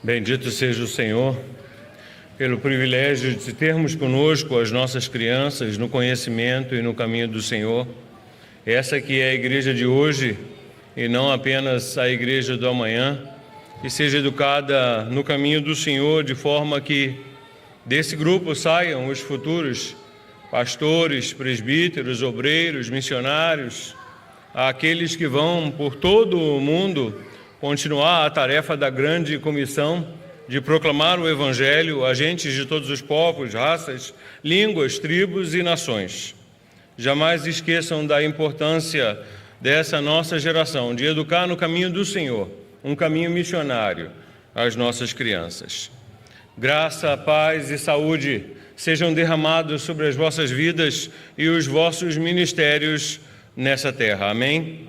Bendito seja o Senhor pelo privilégio de termos conosco as nossas crianças no conhecimento e no caminho do Senhor. Essa que é a igreja de hoje e não apenas a igreja do amanhã, que seja educada no caminho do Senhor, de forma que desse grupo saiam os futuros pastores, presbíteros, obreiros, missionários, aqueles que vão por todo o mundo continuar a tarefa da grande comissão de proclamar o Evangelho a gentes de todos os povos, raças, línguas, tribos e nações. Jamais esqueçam da importância dessa nossa geração, de educar no caminho do Senhor, um caminho missionário, as nossas crianças. Graça, paz e saúde sejam derramados sobre as vossas vidas e os vossos ministérios nessa terra. Amém?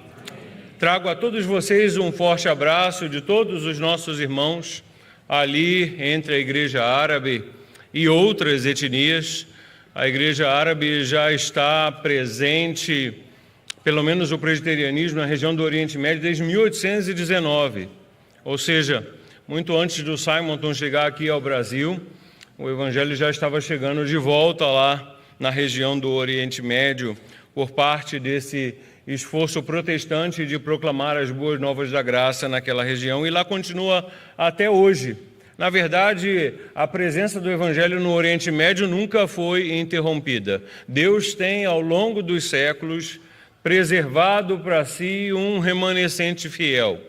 Trago a todos vocês um forte abraço de todos os nossos irmãos ali entre a Igreja Árabe e outras etnias. A Igreja Árabe já está presente, pelo menos o presbiterianismo, na região do Oriente Médio desde 1819, ou seja, muito antes do Simonton chegar aqui ao Brasil, o Evangelho já estava chegando de volta lá na região do Oriente Médio, por parte desse esforço protestante de proclamar as boas novas da graça naquela região, e lá continua até hoje. Na verdade, a presença do Evangelho no Oriente Médio nunca foi interrompida. Deus tem, ao longo dos séculos, preservado para si um remanescente fiel.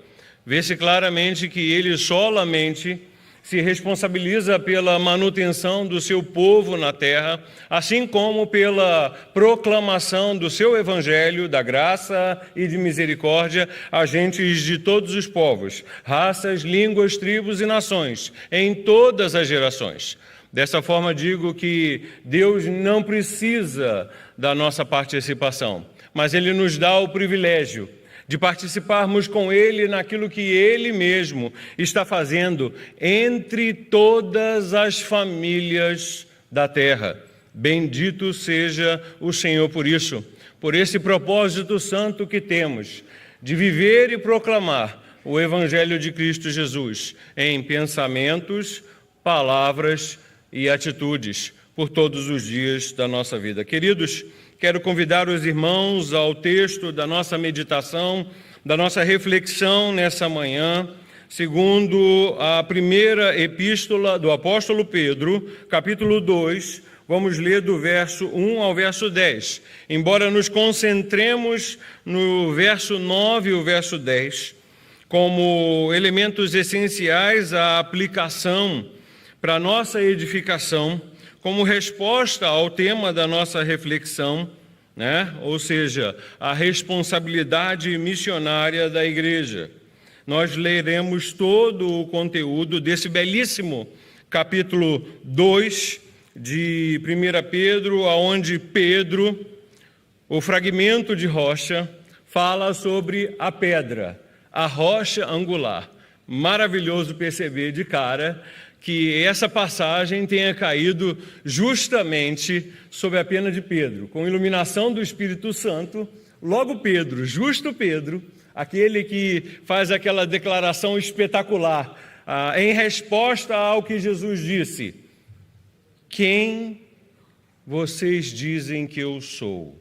Vê-se claramente que ele solamente se responsabiliza pela manutenção do seu povo na terra, assim como pela proclamação do seu evangelho, da graça e de misericórdia a gentes de todos os povos, raças, línguas, tribos e nações, em todas as gerações. Dessa forma, digo que Deus não precisa da nossa participação, mas Ele nos dá o privilégio de participarmos com Ele naquilo que Ele mesmo está fazendo entre todas as famílias da terra. Bendito seja o Senhor por isso, por esse propósito santo que temos de viver e proclamar o Evangelho de Cristo Jesus em pensamentos, palavras e atitudes por todos os dias da nossa vida. Queridos, quero convidar os irmãos ao texto da nossa meditação, da nossa reflexão nessa manhã, segundo a primeira epístola do apóstolo Pedro, capítulo 2, vamos ler do verso 1 ao verso 10. Embora nos concentremos no verso 9 e o verso 10, como elementos essenciais à aplicação para a nossa edificação, como resposta ao tema da nossa reflexão, ou seja, a responsabilidade missionária da igreja. Nós leremos todo o conteúdo desse belíssimo capítulo 2 de 1 Pedro, onde Pedro, o fragmento de rocha, fala sobre a pedra, a rocha angular. Maravilhoso perceber de cara que essa passagem tenha caído justamente sob a pena de Pedro. Com iluminação do Espírito Santo, logo Pedro, justo Pedro, aquele que faz aquela declaração espetacular, em resposta ao que Jesus disse: quem vocês dizem que eu sou?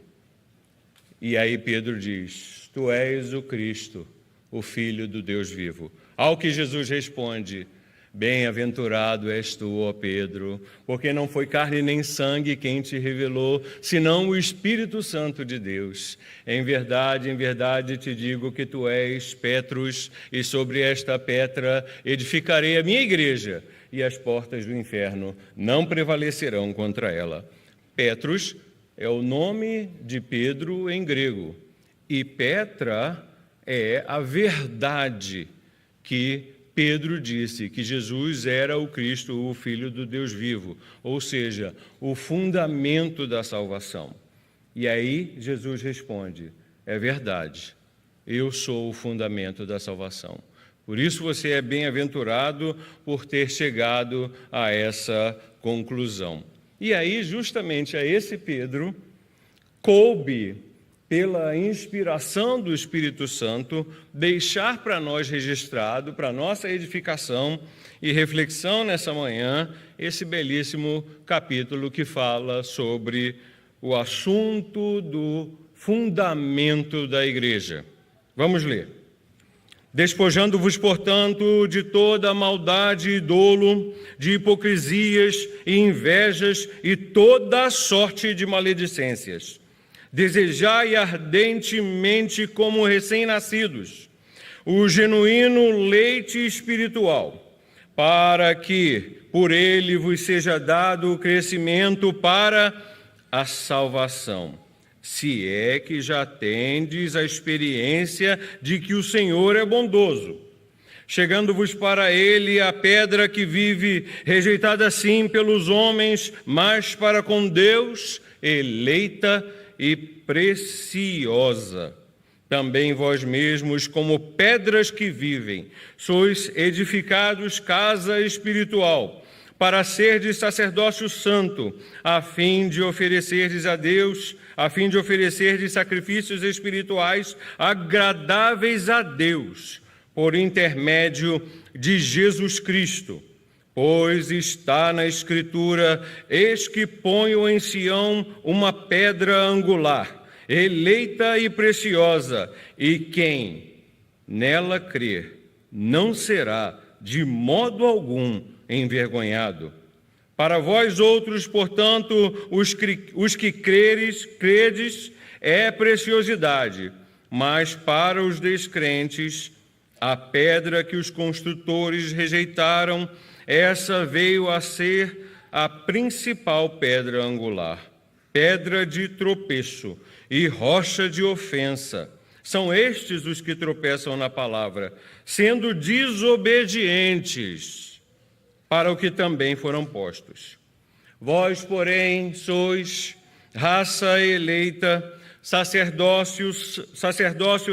E aí Pedro diz: tu és o Cristo, o Filho do Deus vivo. Ao que Jesus responde: bem-aventurado és tu, ó Pedro, porque não foi carne nem sangue quem te revelou, senão o Espírito Santo de Deus. Em verdade te digo que tu és Petrus, e sobre esta pedra edificarei a minha igreja, e as portas do inferno não prevalecerão contra ela. Petrus é o nome de Pedro em grego, e Petra é a verdade que Pedro disse que Jesus era o Cristo, o Filho do Deus vivo, ou seja, o fundamento da salvação. E aí Jesus responde: é verdade, eu sou o fundamento da salvação. Por isso você é bem-aventurado por ter chegado a essa conclusão. E aí, justamente a esse Pedro, coube pela inspiração do Espírito Santo, deixar para nós registrado, para nossa edificação e reflexão nessa manhã, esse belíssimo capítulo que fala sobre o assunto do fundamento da igreja. Vamos ler. Despojando-vos, portanto, de toda maldade e dolo, de hipocrisias e invejas e toda sorte de maledicências. Desejai ardentemente, como recém-nascidos, o genuíno leite espiritual, para que por ele vos seja dado o crescimento para a salvação, se é que já tendes a experiência de que o Senhor é bondoso. Chegando-vos para ele a pedra que vive, rejeitada sim pelos homens, mas para com Deus, eleita e preciosa. Também vós mesmos, como pedras que vivem, sois edificados casa espiritual, para serdes sacerdócio santo, a fim de oferecerdes a Deus, a fim de oferecerdes sacrifícios espirituais agradáveis a Deus, por intermédio de Jesus Cristo. Pois está na Escritura: eis que ponho em Sião uma pedra angular, eleita e preciosa, e quem nela crer não será de modo algum envergonhado. Para vós outros, portanto, os que credes, é preciosidade, mas para os descrentes, a pedra que os construtores rejeitaram, essa veio a ser a principal pedra angular, pedra de tropeço e rocha de ofensa. São estes os que tropeçam na palavra, sendo desobedientes para o que também foram postos. Vós, porém, sois raça eleita, sacerdócio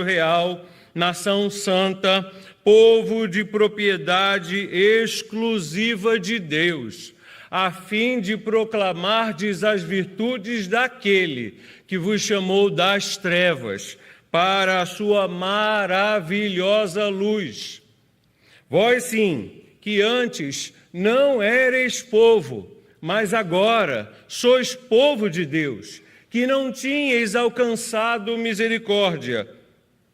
real, nação santa, povo de propriedade exclusiva de Deus, a fim de proclamardes as virtudes daquele que vos chamou das trevas para a sua maravilhosa luz. Vós sim, que antes não ereis povo, mas agora sois povo de Deus, que não tinhais alcançado misericórdia,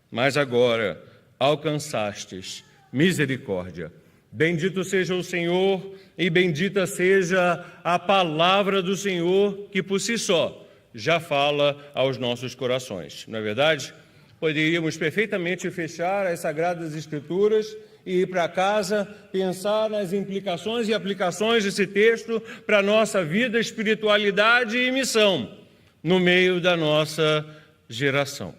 mas agora alcançastes misericórdia. Bendito seja o Senhor e bendita seja a palavra do Senhor, que por si só já fala aos nossos corações. Não é verdade? Poderíamos perfeitamente fechar as Sagradas Escrituras e ir para casa, pensar nas implicações e aplicações desse texto para a nossa vida, espiritualidade e missão no meio da nossa geração.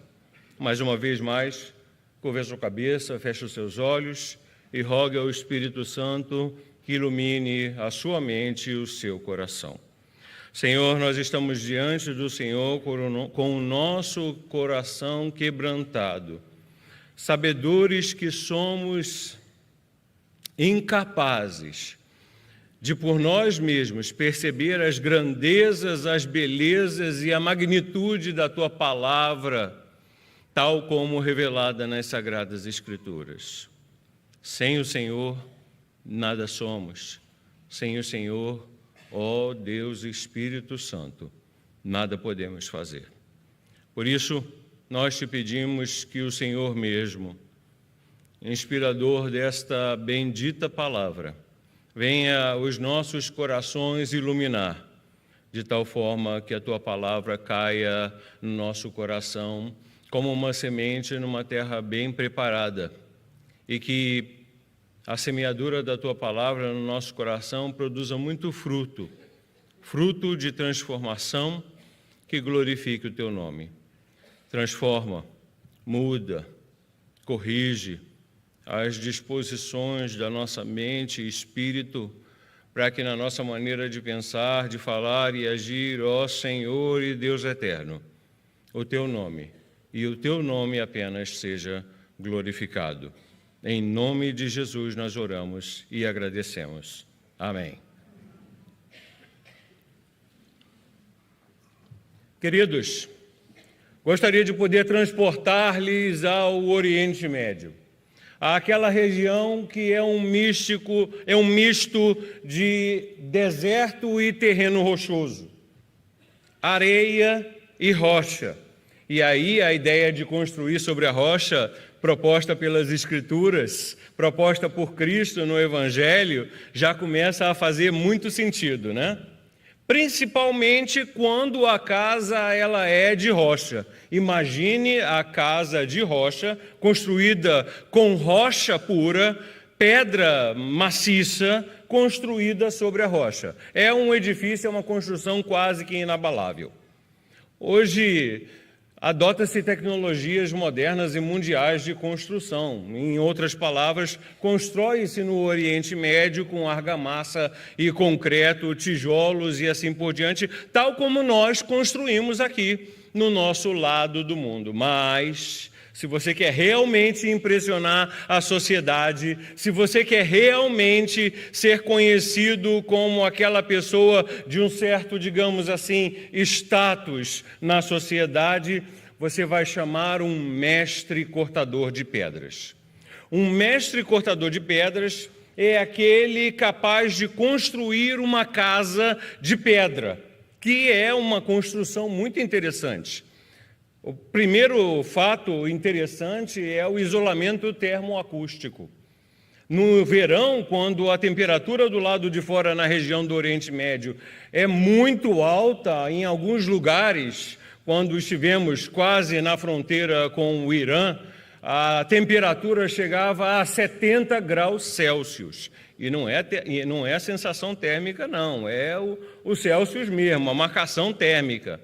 Mais uma vez mais, curva a sua cabeça, feche os seus olhos e rogue ao Espírito Santo que ilumine a sua mente e o seu coração. Senhor, nós estamos diante do Senhor com o nosso coração quebrantado, sabedores que somos incapazes de por nós mesmos perceber as grandezas, as belezas e a magnitude da Tua palavra, tal como revelada nas Sagradas Escrituras. Sem o Senhor, nada somos. Sem o Senhor, ó Deus Espírito Santo, nada podemos fazer. Por isso, nós te pedimos que o Senhor mesmo, inspirador desta bendita palavra, venha os nossos corações iluminar, de tal forma que a Tua palavra caia no nosso coração como uma semente numa terra bem preparada, e que a semeadura da Tua palavra no nosso coração produza muito fruto, fruto de transformação que glorifique o Teu nome. Transforma, muda, corrige as disposições da nossa mente e espírito, para que na nossa maneira de pensar, de falar e agir, ó Senhor e Deus eterno, o Teu nome e o Teu nome apenas seja glorificado. Em nome de Jesus nós oramos e agradecemos. Amém. Queridos, Gostaria de poder transportar-lhes ao Oriente Médio, àquela região que é um misto de deserto e terreno rochoso, areia e rocha. E aí a ideia de construir sobre a rocha, proposta pelas Escrituras, proposta por Cristo no Evangelho, já começa a fazer muito sentido, né? Principalmente quando a casa ela é de rocha. Imagine a casa de rocha, construída com rocha pura, pedra maciça, construída sobre a rocha. É um edifício, é uma construção quase que inabalável. Hoje, adota-se tecnologias modernas e mundiais de construção. Em outras palavras, constrói-se no Oriente Médio com argamassa e concreto, tijolos e assim por diante, tal como nós construímos aqui no nosso lado do mundo. Mas, se você quer realmente impressionar a sociedade, se você quer realmente ser conhecido como aquela pessoa de um certo, digamos assim, status na sociedade, você vai chamar um mestre cortador de pedras. Um mestre cortador de pedras é aquele capaz de construir uma casa de pedra, que é uma construção muito interessante. O primeiro fato interessante é o isolamento termoacústico. No verão, quando a temperatura do lado de fora na região do Oriente Médio é muito alta, em alguns lugares, quando estivemos quase na fronteira com o Irã, a temperatura chegava a 70 graus Celsius. E não é sensação térmica, não, é o Celsius mesmo, a marcação térmica.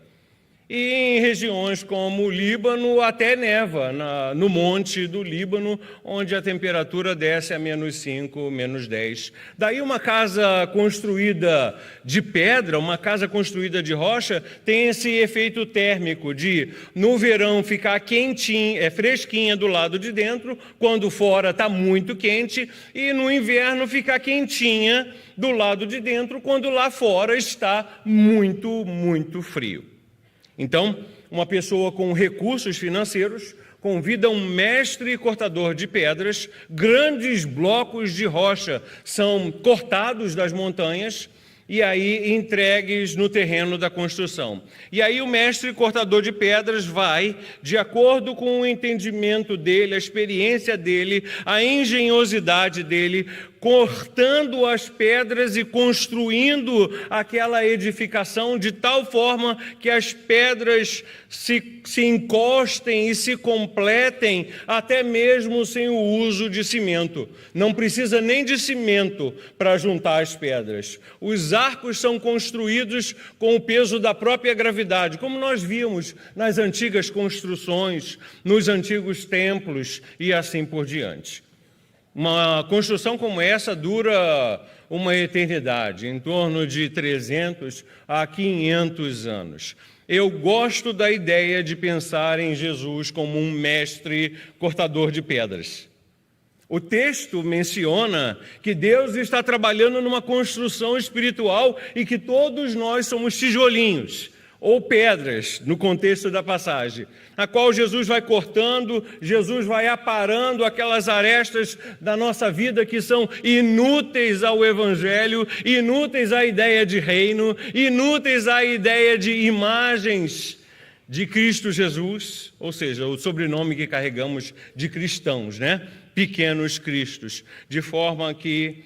E em regiões como o Líbano, até neva, no monte do Líbano, onde a temperatura desce a -5, -10. Daí uma casa construída de pedra, uma casa construída de rocha, tem esse efeito térmico de, no verão, ficar quentinha, fresquinha do lado de dentro, quando fora está muito quente, e no inverno ficar quentinha do lado de dentro, quando lá fora está muito, muito frio. Então, uma pessoa com recursos financeiros convida um mestre cortador de pedras, grandes blocos de rocha são cortados das montanhas e aí entregues no terreno da construção. E aí o mestre cortador de pedras vai, de acordo com o entendimento dele, a experiência dele, a engenhosidade dele, cortando as pedras e construindo aquela edificação de tal forma que as pedras se encostem e se completem até mesmo sem o uso de cimento. Não precisa nem de cimento para juntar as pedras. Os arcos são construídos com o peso da própria gravidade, como nós vimos nas antigas construções, nos antigos templos e assim por diante. Uma construção como essa dura uma eternidade, em torno de 300 a 500 anos. Eu gosto da ideia de pensar em Jesus como um mestre cortador de pedras. O texto menciona que Deus está trabalhando numa construção espiritual e que todos nós somos tijolinhos, ou pedras, no contexto da passagem, na qual Jesus vai cortando, Jesus vai aparando aquelas arestas da nossa vida que são inúteis ao Evangelho, inúteis à ideia de reino, inúteis à ideia de imagens de Cristo Jesus, ou seja, o sobrenome que carregamos de cristãos, né? Pequenos cristos, de forma que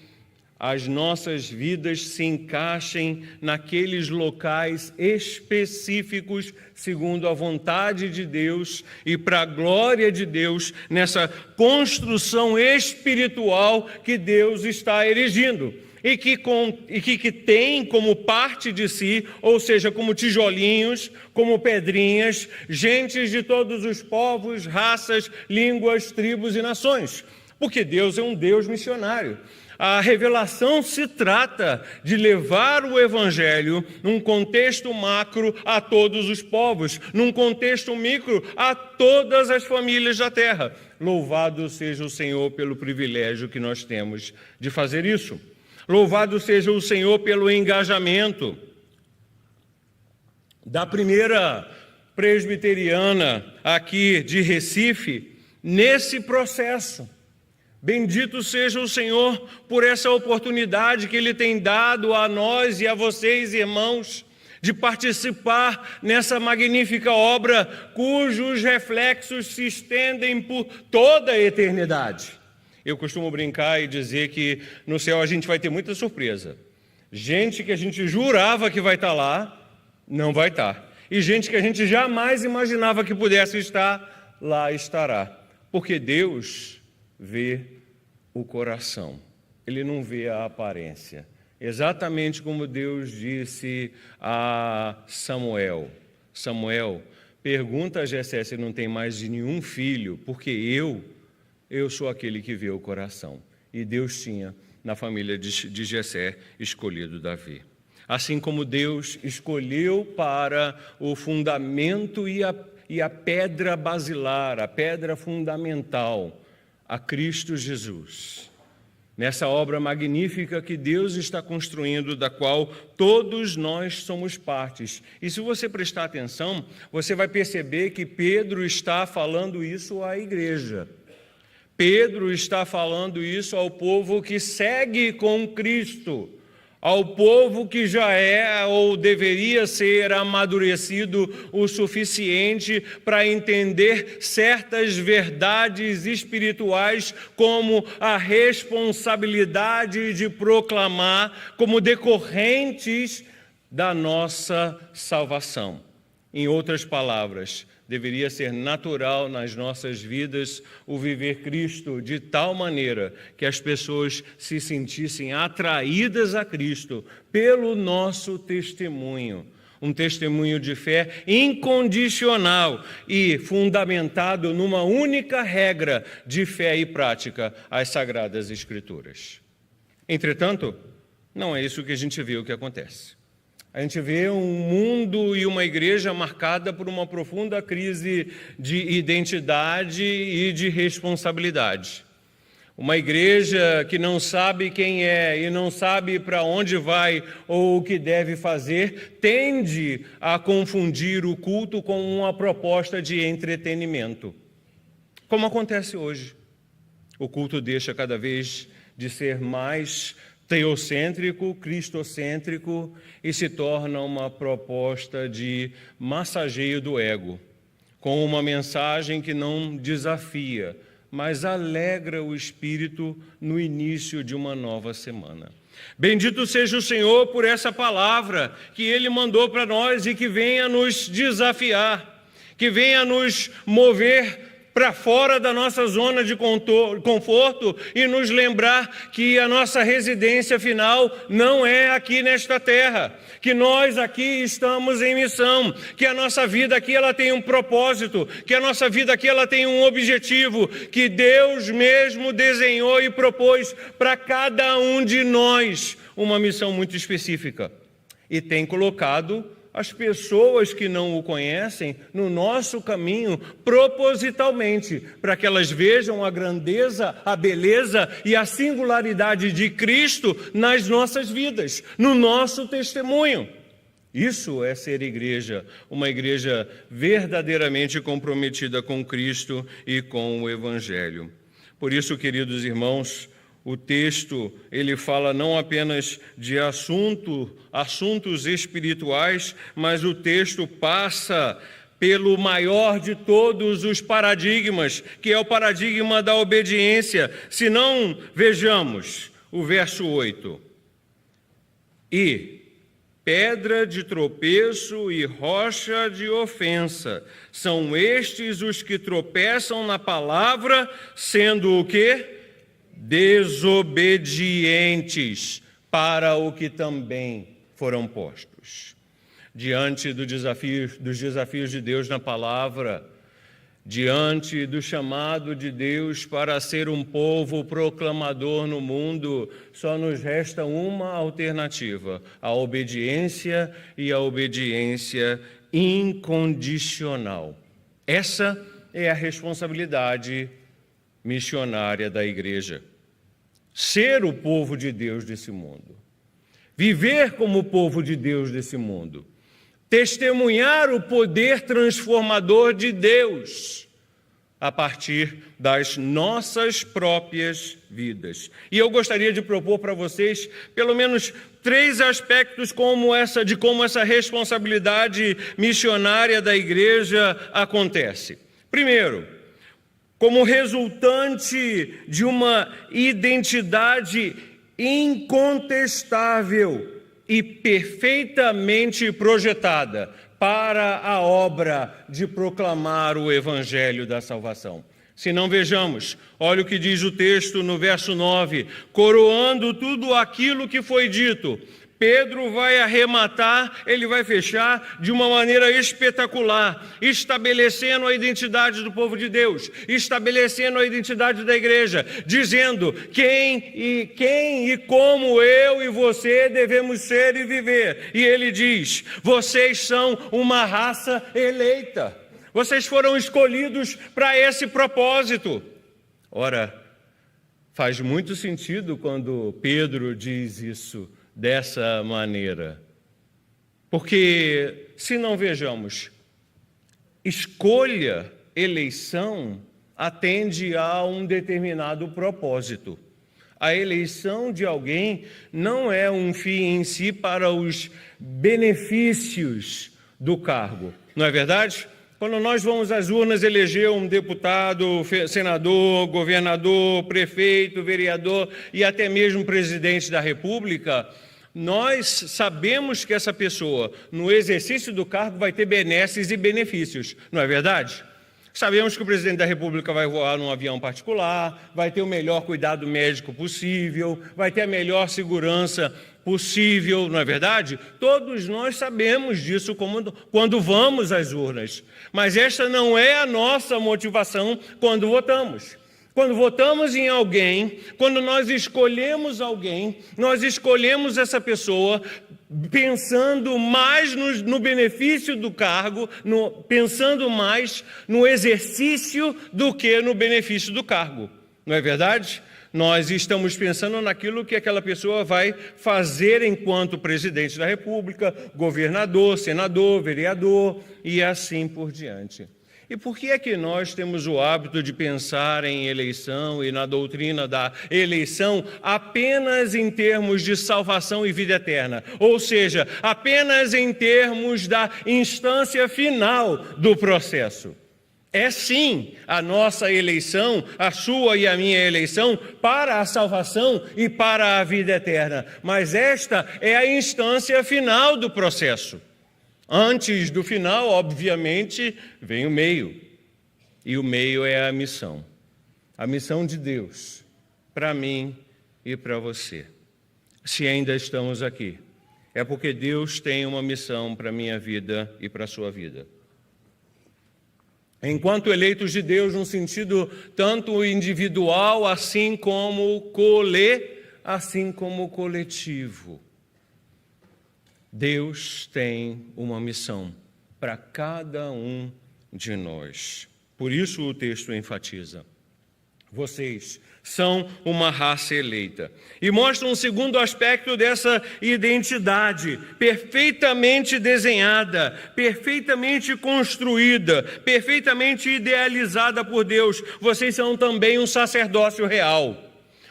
as nossas vidas se encaixem naqueles locais específicos, segundo a vontade de Deus e para a glória de Deus, nessa construção espiritual que Deus está erigindo. E que tem como parte de si, ou seja, como tijolinhos, como pedrinhas, gentes de todos os povos, raças, línguas, tribos e nações. Porque Deus é um Deus missionário. A revelação se trata de levar o Evangelho num contexto macro a todos os povos, num contexto micro a todas as famílias da terra. Louvado seja o Senhor pelo privilégio que nós temos de fazer isso. Louvado seja o Senhor pelo engajamento da primeira presbiteriana aqui de Recife nesse processo. Bendito seja o Senhor por essa oportunidade que Ele tem dado a nós e a vocês, irmãos, de participar nessa magnífica obra cujos reflexos se estendem por toda a eternidade. Eu costumo brincar e dizer que no céu a gente vai ter muita surpresa. Gente que a gente jurava que vai estar lá, não vai estar. E gente que a gente jamais imaginava que pudesse estar, lá estará. Porque Deus vê o coração, Ele não vê a aparência. Exatamente como Deus disse a Samuel: Samuel, pergunta a Jessé se não tem mais de nenhum filho, porque eu sou aquele que vê o coração. E Deus tinha na família de Jessé escolhido Davi. Assim como Deus escolheu para o fundamento e a pedra basilar, a pedra fundamental, a Cristo Jesus. Nessa obra magnífica que Deus está construindo, da qual todos nós somos partes. E se você prestar atenção, você vai perceber que Pedro está falando isso à igreja. Pedro está falando isso ao povo que segue com Cristo, ao povo que já é ou deveria ser amadurecido o suficiente para entender certas verdades espirituais, como a responsabilidade de proclamar como decorrentes da nossa salvação. Em outras palavras, deveria ser natural nas nossas vidas o viver Cristo de tal maneira que as pessoas se sentissem atraídas a Cristo pelo nosso testemunho. Um testemunho de fé incondicional e fundamentado numa única regra de fé e prática, as Sagradas Escrituras. Entretanto, não é isso que a gente vê o que acontece. A gente vê um mundo e uma igreja marcada por uma profunda crise de identidade e de responsabilidade. Uma igreja que não sabe quem é e não sabe para onde vai ou o que deve fazer, tende a confundir o culto com uma proposta de entretenimento. Como acontece hoje. O culto deixa cada vez de ser mais teocêntrico, cristocêntrico e se torna uma proposta de massageio do ego, com uma mensagem que não desafia, mas alegra o espírito no início de uma nova semana. Bendito seja o Senhor por essa palavra que Ele mandou para nós e que venha nos desafiar, que venha nos mover para fora da nossa zona de conforto e nos lembrar que a nossa residência final não é aqui nesta terra, que nós aqui estamos em missão, que a nossa vida aqui ela tem um propósito, que a nossa vida aqui ela tem um objetivo, que Deus mesmo desenhou e propôs para cada um de nós uma missão muito específica e tem colocado as pessoas que não o conhecem no nosso caminho propositalmente, para que elas vejam a grandeza, a beleza e a singularidade de Cristo nas nossas vidas, no nosso testemunho. Isso é ser igreja, uma igreja verdadeiramente comprometida com Cristo e com o Evangelho. Por isso, queridos irmãos, o texto, ele fala não apenas de assuntos espirituais, mas o texto passa pelo maior de todos os paradigmas, que é o paradigma da obediência. Se não, vejamos o verso 8. E pedra de tropeço e rocha de ofensa, são estes os que tropeçam na palavra, sendo o quê? Desobedientes para o que também foram postos. Diante dos desafios de Deus na palavra, diante do chamado de Deus para ser um povo proclamador no mundo, só nos resta uma alternativa: a obediência e a obediência incondicional. Essa é a responsabilidade missionária da igreja. Ser o povo de Deus desse mundo. Viver como o povo de Deus desse mundo. testemunhar o poder transformador de Deus a partir das nossas próprias vidas. E eu gostaria de propor para vocês pelo menos 3 aspectos de como essa responsabilidade missionária da igreja acontece. Primeiro, como resultante de uma identidade incontestável e perfeitamente projetada para a obra de proclamar o Evangelho da salvação. Se não, vejamos, olha o que diz o texto no verso 9, coroando tudo aquilo que foi dito. Pedro vai arrematar, ele vai fechar de uma maneira espetacular, estabelecendo a identidade do povo de Deus, estabelecendo a identidade da igreja, dizendo quem e como eu e você devemos ser e viver. E ele diz, vocês são uma raça eleita, vocês foram escolhidos para esse propósito. Ora, faz muito sentido quando Pedro diz isso dessa maneira. Porque, se não vejamos, escolha, eleição, atende a um determinado propósito. A eleição de alguém não é um fim em si para os benefícios do cargo. Não é verdade? Quando nós vamos às urnas eleger um deputado, senador, governador, prefeito, vereador e até mesmo presidente da República, nós sabemos que essa pessoa, no exercício do cargo, vai ter benesses e benefícios, não é verdade? Sabemos que o presidente da República vai voar num avião particular, vai ter o melhor cuidado médico possível, vai ter a melhor segurança possível, não é verdade? Todos nós sabemos disso quando vamos às urnas, mas esta não é a nossa motivação quando votamos. Quando votamos em alguém, quando nós escolhemos alguém, nós escolhemos essa pessoa pensando mais no benefício do cargo, pensando mais no exercício do que no benefício do cargo. Não é verdade? Nós estamos pensando naquilo que aquela pessoa vai fazer enquanto presidente da República, governador, senador, vereador e assim por diante. E por que é que nós temos o hábito de pensar em eleição e na doutrina da eleição apenas em termos de salvação e vida eterna? Ou seja, apenas em termos da instância final do processo. É sim a nossa eleição, a sua e a minha eleição, para a salvação e para a vida eterna. Mas esta é a instância final do processo. Antes do final, obviamente, vem o meio. E o meio é a missão. A missão de Deus, para mim e para você. Se ainda estamos aqui, é porque Deus tem uma missão para a minha vida e para a sua vida. Enquanto eleitos de Deus, num sentido tanto individual, assim como coletivo. Deus tem uma missão para cada um de nós. Por isso o texto enfatiza. Vocês são uma raça eleita. E mostra um segundo aspecto dessa identidade, perfeitamente desenhada, perfeitamente construída, perfeitamente idealizada por Deus. Vocês são também um sacerdócio real.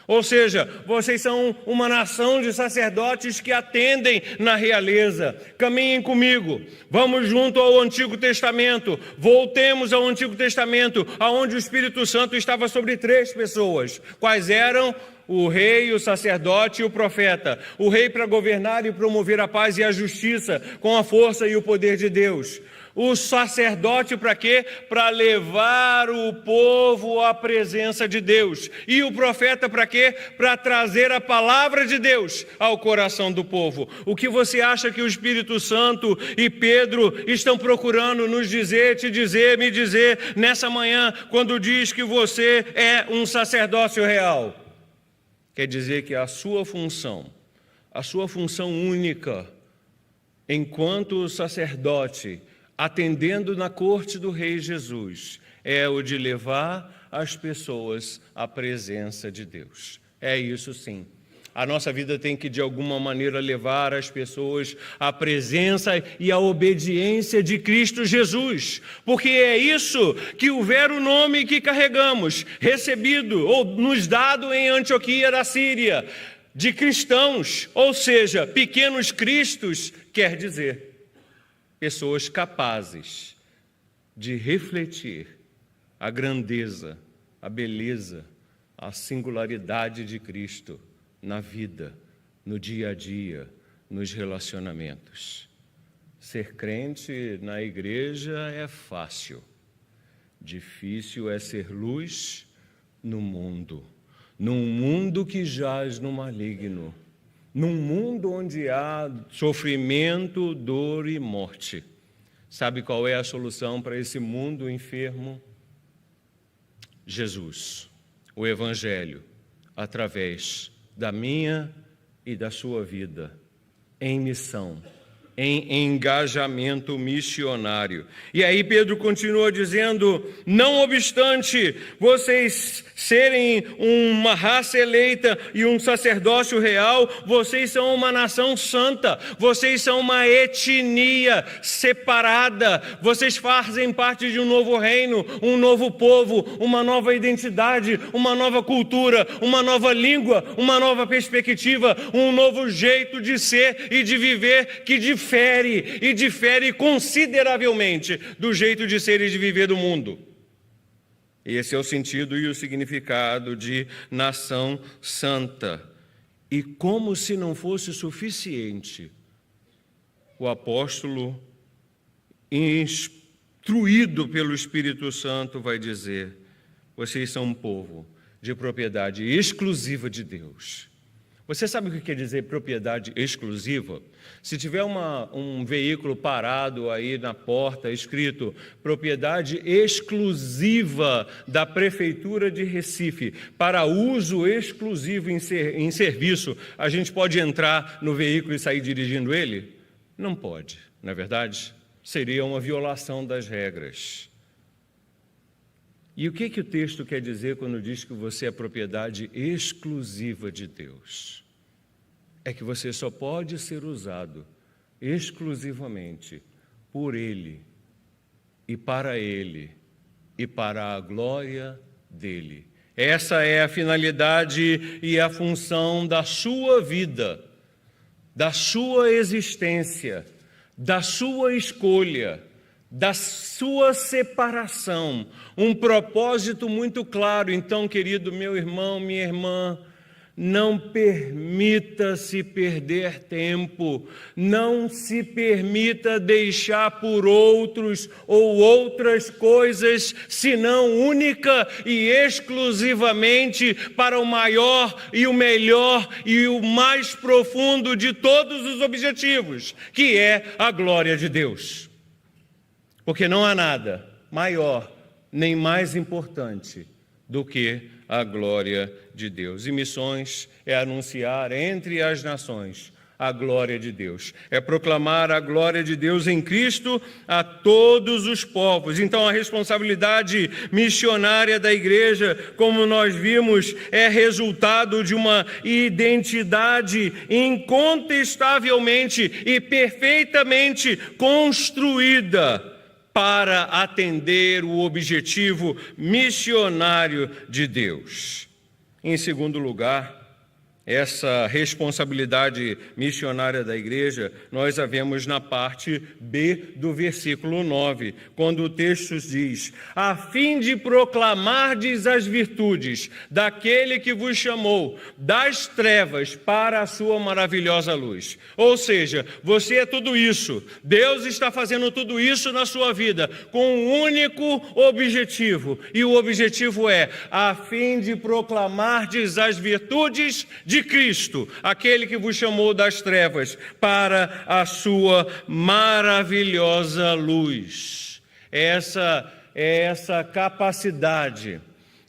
Ou seja, vocês são uma nação de sacerdotes que atendem na realeza. Caminhem comigo, vamos junto ao Antigo Testamento, voltemos ao Antigo Testamento, onde o Espírito Santo estava sobre 3 pessoas. Quais eram? O rei, o sacerdote e o profeta. O rei para governar e promover a paz e a justiça com a força e o poder de Deus. O sacerdote para quê? Para levar o povo à presença de Deus. E o profeta para quê? Para trazer a palavra de Deus ao coração do povo. O que você acha que o Espírito Santo e Pedro estão procurando nos dizer, me dizer nessa manhã, quando diz que você é um sacerdócio real? Quer dizer que a sua função única, enquanto sacerdote, atendendo na corte do Rei Jesus, é o de levar as pessoas à presença de Deus. É isso sim. A nossa vida tem que, de alguma maneira, levar as pessoas à presença e à obediência de Cristo Jesus. Porque é isso que o vero nome que carregamos, recebido ou nos dado em Antioquia da Síria, de cristãos, ou seja, pequenos cristos, quer dizer pessoas capazes de refletir a grandeza, a beleza, a singularidade de Cristo na vida, no dia a dia, nos relacionamentos. Ser crente na igreja é fácil, difícil é ser luz no mundo, num mundo que jaz no maligno, num mundo onde há sofrimento, dor e morte. Sabe qual é a solução para esse mundo enfermo? Jesus, o Evangelho, através da minha e da sua vida, em missão, em engajamento missionário. E aí Pedro continua dizendo: não obstante vocês serem uma raça eleita e um sacerdócio real, vocês são uma nação santa, vocês são uma etnia separada, vocês fazem parte de um novo reino, um novo povo, uma nova identidade, uma nova cultura, uma nova língua, uma nova perspectiva, um novo jeito de ser e de viver que difere consideravelmente do jeito de ser e de viver do mundo. Esse é o sentido e o significado de nação santa. E como se não fosse suficiente, o apóstolo, instruído pelo Espírito Santo, vai dizer: vocês são um povo de propriedade exclusiva de Deus. Você sabe o que quer dizer propriedade exclusiva? Se tiver um veículo parado aí na porta, escrito propriedade exclusiva da Prefeitura de Recife, para uso exclusivo em serviço, a gente pode entrar no veículo e sair dirigindo ele? Não pode, não é verdade? Seria uma violação das regras. E o que o texto quer dizer quando diz que você é propriedade exclusiva de Deus? É que você só pode ser usado exclusivamente por Ele e para a glória dEle. Essa é a finalidade e a função da sua vida, da sua existência, da sua escolha, da sua separação, um propósito muito claro. Então, querido meu irmão, minha irmã, não permita-se perder tempo, não se permita deixar por outros ou outras coisas, senão única e exclusivamente para o maior e o melhor e o mais profundo de todos os objetivos, que é a glória de Deus. Porque não há nada maior nem mais importante do que a glória de Deus. E missões é anunciar entre as nações a glória de Deus. É proclamar a glória de Deus em Cristo a todos os povos. Então a responsabilidade missionária da igreja, como nós vimos, é resultado de uma identidade incontestavelmente e perfeitamente construída para atender o objetivo missionário de Deus. Em segundo lugar, essa responsabilidade missionária da igreja, nós a vemos na parte B do versículo 9, quando o texto diz: a fim de proclamardes as virtudes daquele que vos chamou das trevas para a sua maravilhosa luz. Ou seja, você é tudo isso, Deus está fazendo tudo isso na sua vida, com um único objetivo, e o objetivo é a fim de proclamardes as virtudes de Cristo, aquele que vos chamou das trevas para a sua maravilhosa luz. Essa capacidade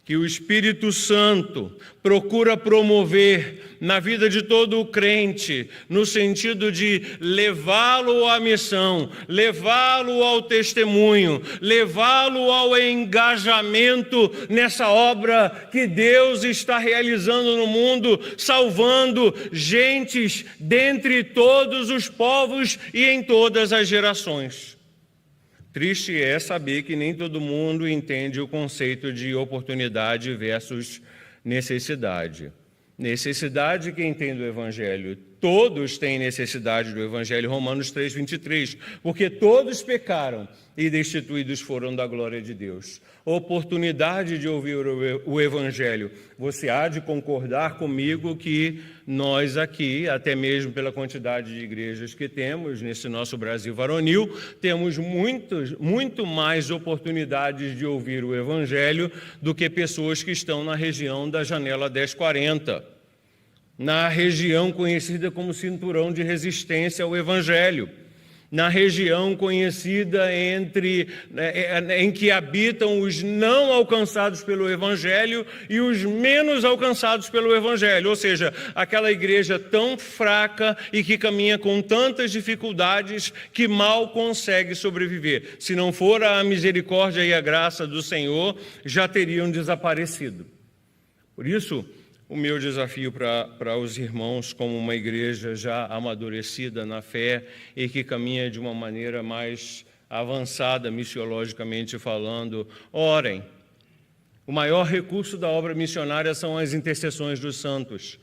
que o Espírito Santo procura promover na vida de todo o crente, no sentido de levá-lo à missão, levá-lo ao testemunho, levá-lo ao engajamento nessa obra que Deus está realizando no mundo, salvando gentes dentre todos os povos e em todas as gerações. Triste é saber que nem todo mundo entende o conceito de oportunidade versus necessidade. Necessidade, quem tem do Evangelho? Todos têm necessidade do Evangelho, Romanos 3:23, porque todos pecaram e destituídos foram da glória de Deus. Oportunidade de ouvir o Evangelho. Você há de concordar comigo que nós aqui, até mesmo pela quantidade de igrejas que temos nesse nosso Brasil varonil, temos muito mais oportunidades de ouvir o Evangelho do que pessoas que estão na região da janela 1040, na região conhecida como cinturão de resistência ao Evangelho, na região conhecida em que habitam os não alcançados pelo Evangelho e os menos alcançados pelo Evangelho, ou seja, aquela igreja tão fraca e que caminha com tantas dificuldades que mal consegue sobreviver. Se não for a misericórdia e a graça do Senhor, já teriam desaparecido. Por isso, o meu desafio para os irmãos, como uma igreja já amadurecida na fé e que caminha de uma maneira mais avançada, missiologicamente falando, orem. O maior recurso da obra missionária são as intercessões dos santos.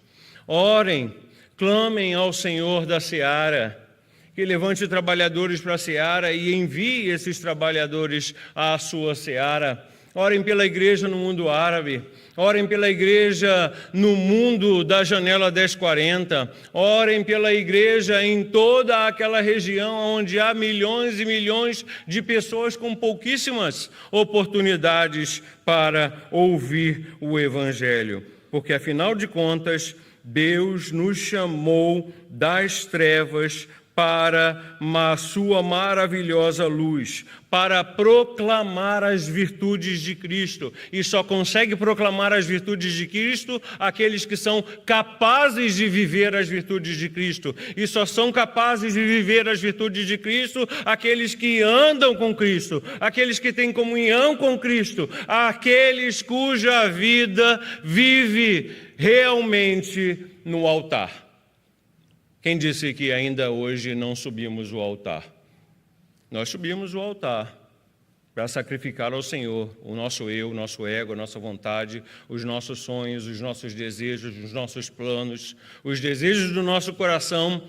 Orem, clamem ao Senhor da seara, que levante trabalhadores para a seara e envie esses trabalhadores à sua seara. Orem pela igreja no mundo árabe, orem pela igreja no mundo da janela 1040, orem pela igreja em toda aquela região onde há milhões e milhões de pessoas com pouquíssimas oportunidades para ouvir o Evangelho. Porque, afinal de contas, Deus nos chamou das trevas para a sua maravilhosa luz, para proclamar as virtudes de Cristo. E só consegue proclamar as virtudes de Cristo aqueles que são capazes de viver as virtudes de Cristo. E só são capazes de viver as virtudes de Cristo aqueles que andam com Cristo, aqueles que têm comunhão com Cristo, aqueles cuja vida vive realmente no altar. Quem disse que ainda hoje não subimos o altar? Nós subimos o altar para sacrificar ao Senhor o nosso eu, o nosso ego, a nossa vontade, os nossos sonhos, os nossos desejos, os nossos planos, os desejos do nosso coração,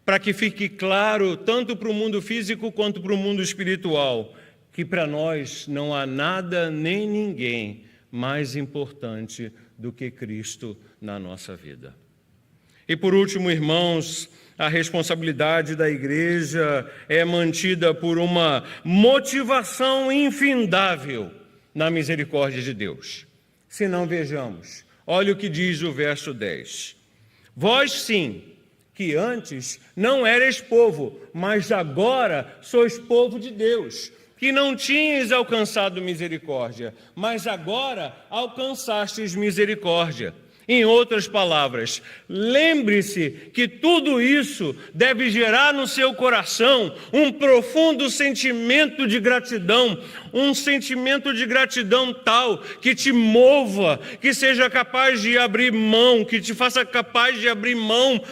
para que fique claro, tanto para o mundo físico quanto para o mundo espiritual, que para nós não há nada nem ninguém mais importante do que Cristo na nossa vida. E por último, irmãos, a responsabilidade da igreja é mantida por uma motivação infindável na misericórdia de Deus. Se não, vejamos, olha o que diz o verso 10. Vós sim, que antes não erais povo, mas agora sois povo de Deus, que não tinhas alcançado misericórdia, mas agora alcançastes misericórdia. Em outras palavras, lembre-se que tudo isso deve gerar no seu coração um profundo sentimento de gratidão, um sentimento de gratidão tal que te mova, que seja capaz de abrir mão, que te faça capaz de abrir mão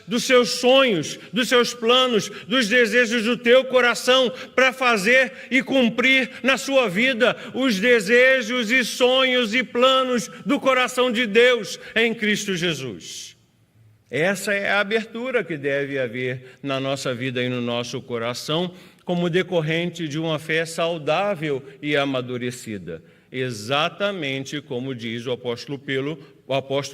dos seus sonhos, dos seus planos, dos desejos do teu coração para fazer e cumprir na sua vida os desejos e sonhos e planos do coração de Deus em Cristo Jesus. Essa é a abertura que deve haver na nossa vida e no nosso coração, como decorrente de uma fé saudável e amadurecida. Exatamente como diz o apóstolo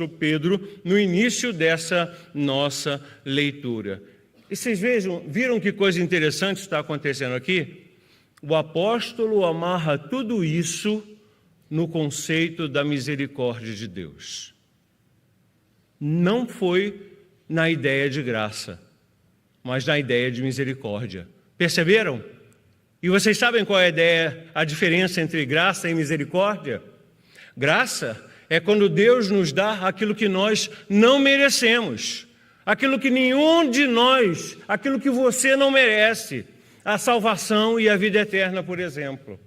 Pedro no início dessa nossa leitura. E vocês viram que coisa interessante está acontecendo aqui? O apóstolo amarra tudo isso no conceito da misericórdia de Deus. Não foi na ideia de graça, mas na ideia de misericórdia. Perceberam? E vocês sabem qual é a diferença entre graça e misericórdia? Graça é quando Deus nos dá aquilo que nós não merecemos, aquilo que nenhum de nós, aquilo que você não merece, a salvação e a vida eterna, por exemplo.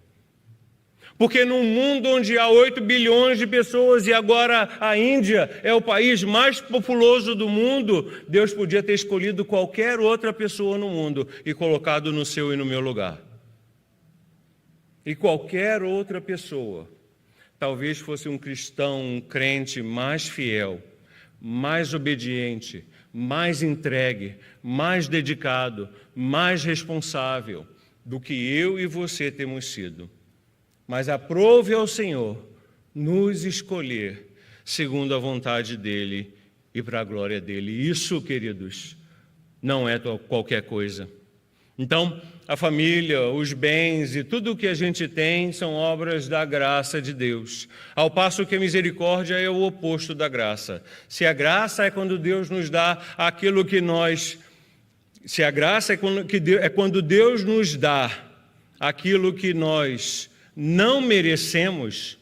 Porque num mundo onde há 8 bilhões de pessoas e agora a Índia é o país mais populoso do mundo, Deus podia ter escolhido qualquer outra pessoa no mundo e colocado no seu e no meu lugar. E qualquer outra pessoa, talvez fosse um cristão, um crente mais fiel, mais obediente, mais entregue, mais dedicado, mais responsável do que eu e você temos sido. Mas aprove ao Senhor nos escolher segundo a vontade dEle e para a glória dEle. Isso, queridos, não é qualquer coisa. Então, a família, os bens e tudo o que a gente tem são obras da graça de Deus. Ao passo que a misericórdia é o oposto da graça. Se a graça é quando Deus nos dá aquilo que nós... Se a graça é quando Deus nos dá aquilo que nós não merecemos,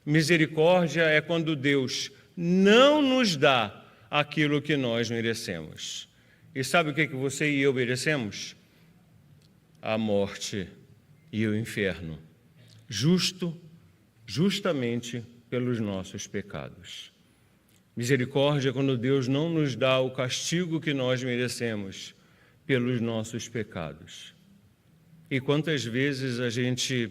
misericórdia é quando Deus não nos dá aquilo que nós merecemos. E sabe o que você e eu merecemos? A morte e o inferno, justamente pelos nossos pecados. Misericórdia é quando Deus não nos dá o castigo que nós merecemos pelos nossos pecados. E quantas vezes a gente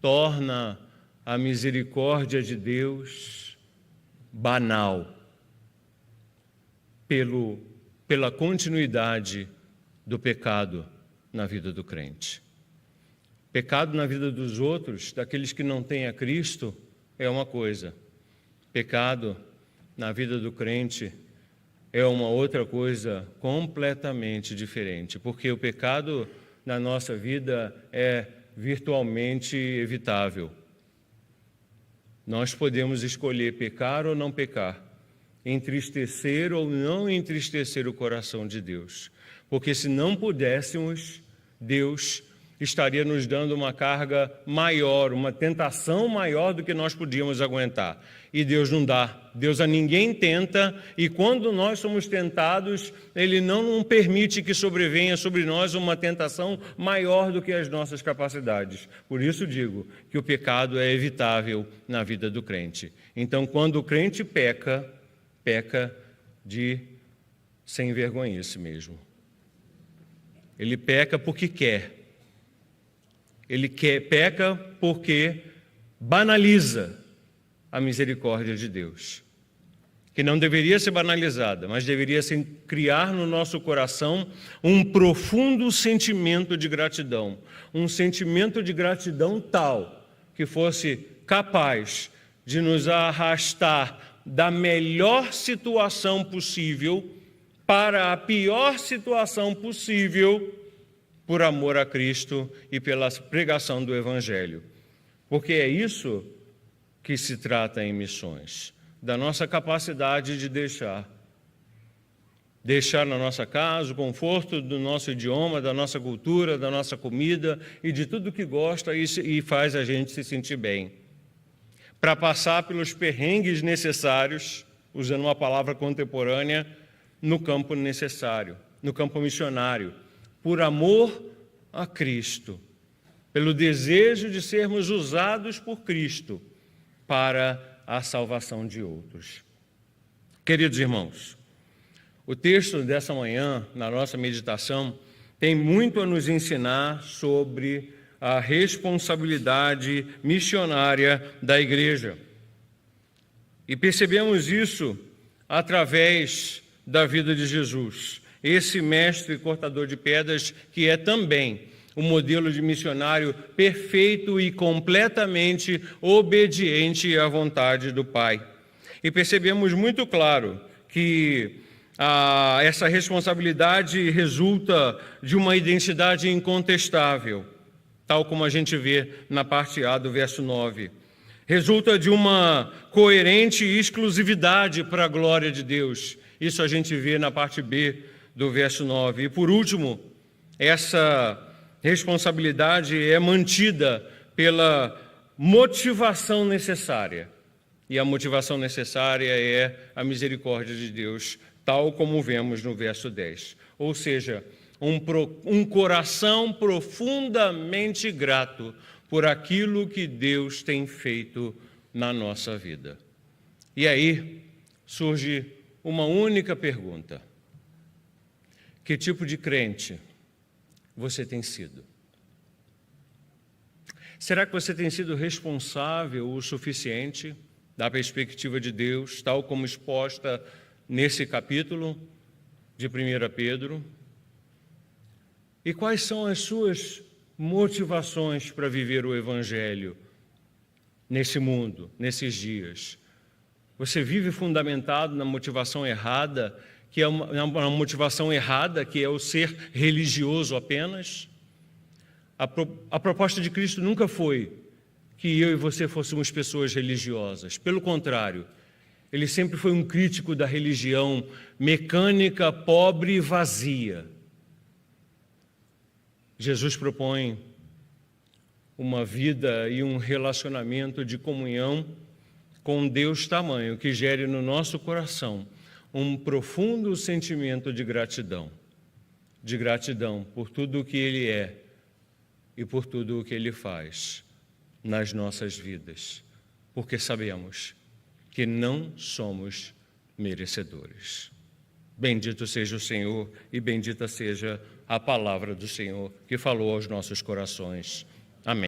torna a misericórdia de Deus banal pela continuidade do pecado na vida do crente. Pecado na vida dos outros, daqueles que não têm a Cristo, é uma coisa. Pecado na vida do crente é uma outra coisa completamente diferente, porque o pecado na nossa vida é virtualmente evitável. Nós podemos escolher pecar ou não pecar, entristecer ou não entristecer o coração de Deus, porque se não pudéssemos, Deus estaria nos dando uma carga maior, uma tentação maior do que nós podíamos aguentar. E Deus não dá. Deus a ninguém tenta, e quando nós somos tentados, Ele não permite que sobrevenha sobre nós uma tentação maior do que as nossas capacidades. Por isso digo que o pecado é evitável na vida do crente. Então, quando o crente peca de sem vergonhice mesmo. Ele peca porque quer. Peca porque banaliza a misericórdia de Deus, que não deveria ser banalizada, mas deveria criar no nosso coração um profundo sentimento de gratidão, um sentimento de gratidão tal que fosse capaz de nos arrastar da melhor situação possível para a pior situação possível, por amor a Cristo e pela pregação do Evangelho. Porque é isso que se trata em missões, da nossa capacidade de deixar na nossa casa o conforto do nosso idioma, da nossa cultura, da nossa comida e de tudo que gosta e faz a gente se sentir bem. Para passar pelos perrengues necessários, usando uma palavra contemporânea, no campo necessário, no campo missionário, por amor a Cristo, pelo desejo de sermos usados por Cristo para a salvação de outros. Queridos irmãos, o texto dessa manhã, na nossa meditação, tem muito a nos ensinar sobre a responsabilidade missionária da igreja. E percebemos isso através da vida de Jesus, esse mestre cortador de pedras que é também o modelo de missionário perfeito e completamente obediente à vontade do Pai. E percebemos muito claro que essa responsabilidade resulta de uma identidade incontestável, tal como a gente vê na parte A do verso 9. Resulta de uma coerente exclusividade para a glória de Deus. Isso a gente vê na parte B do verso 9. E por último, essa responsabilidade é mantida pela motivação necessária E a motivação necessária é a misericórdia de Deus, tal como vemos no verso 10. Ou seja, um coração profundamente grato por aquilo que Deus tem feito na nossa vida. E aí surge uma única pergunta: que tipo de crente você tem sido? Será que você tem sido responsável o suficiente da perspectiva de Deus, tal como exposta nesse capítulo de 1 Pedro? E quais são as suas motivações para viver o Evangelho nesse mundo, nesses dias? Você vive fundamentado na motivação errada, que é uma motivação errada, que é o ser religioso apenas? A proposta de Cristo nunca foi que eu e você fôssemos pessoas religiosas. Pelo contrário, ele sempre foi um crítico da religião mecânica, pobre e vazia. Jesus propõe uma vida e um relacionamento de comunhão com Deus tamanho que gere no nosso coração um profundo sentimento de gratidão por tudo o que Ele é e por tudo o que Ele faz nas nossas vidas, porque sabemos que não somos merecedores. Bendito seja o Senhor e bendita seja a palavra do Senhor que falou aos nossos corações.